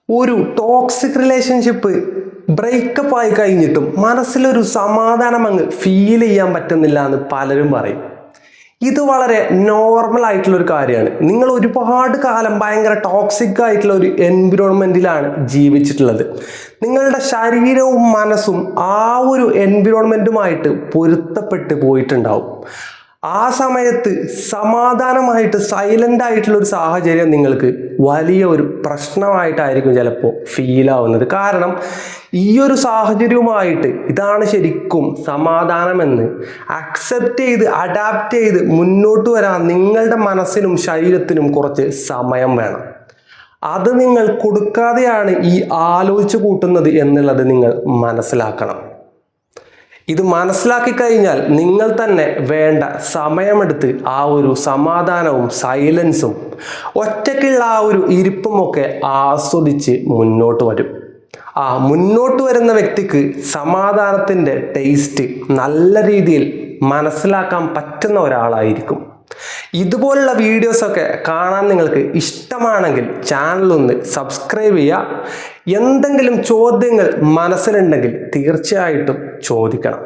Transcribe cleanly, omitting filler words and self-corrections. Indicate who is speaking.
Speaker 1: ഒരു toxic relationship breakup ആയി കഴിഞ്ഞിട്ടും മനസ്സിലൊരു സമാധാനം അങ്ങ് ഫീൽ ചെയ്യാൻ പറ്റുന്നില്ല എന്ന് പലരും പറയും. ഇത് വളരെ നോർമൽ ആയിട്ടുള്ള ഒരു കാര്യമാണ്. നിങ്ങൾ ഒരുപാട് കാലം ഭയങ്കര ടോക്സിക് ആയിട്ടുള്ള ഒരു എൻവിറോൺമെന്റിലാണ് ജീവിച്ചിട്ടുള്ളത്. നിങ്ങളുടെ ശരീരവും മനസ്സും ആ ഒരു എൻവിറോൺമെന്റുമായിട്ട് പൊരുത്തപ്പെട്ട് പോയിട്ടുണ്ടാവും. ആ സമയത്ത് സമാധാനമായിട്ട് സൈലന്റ് ആയിട്ടുള്ള ഒരു സാഹചര്യം നിങ്ങൾക്ക് വലിയ ഒരു പ്രശ്നമായിട്ടായിരിക്കും ചിലപ്പോൾ ഫീൽ ആവുന്നത്. കാരണം ഈ ഒരു സാഹചര്യവുമായിട്ട് ഇതാണ് ശരിക്കും സമാധാനമെന്ന് അക്സെപ്റ്റ് ചെയ്ത് അഡാപ്റ്റ് ചെയ്ത് മുന്നോട്ട് വരാൻ നിങ്ങളുടെ മനസ്സിനും ശരീരത്തിനും കുറച്ച് സമയം വേണം. അത് നിങ്ങൾ കൊടുക്കാതെയാണ് ഈ ആലോചിച്ച് കൂട്ടുന്നത് എന്നുള്ളത് നിങ്ങൾ മനസ്സിലാക്കണം. ഇത് മനസ്സിലാക്കി കഴിഞ്ഞാൽ നിങ്ങൾ തന്നെ വേണ്ട സമയമെടുത്ത് ആ ഒരു സമാധാനവും സൈലൻസും ഒറ്റയ്ക്കുള്ള ആ ഒരു ഇരിപ്പുമൊക്കെ ആസ്വദിച്ച് മുന്നോട്ട് വരും. ആ മുന്നോട്ട് വരുന്ന വ്യക്തിക്ക് സമാധാനത്തിൻ്റെ ടേസ്റ്റ് നല്ല രീതിയിൽ മനസ്സിലാക്കാൻ പറ്റുന്ന ഒരാളായിരിക്കും. ഇതുപോലുള്ള വീഡിയോസൊക്കെ കാണാൻ നിങ്ങൾക്ക് ഇഷ്ടമാണെങ്കിൽ ചാനലൊന്ന് സബ്സ്ക്രൈബ് ചെയ്യുക. എന്തെങ്കിലും ചോദ്യങ്ങൾ മനസ്സിലുണ്ടെങ്കിൽ തീർച്ചയായിട്ടും ചോദിക്കണം.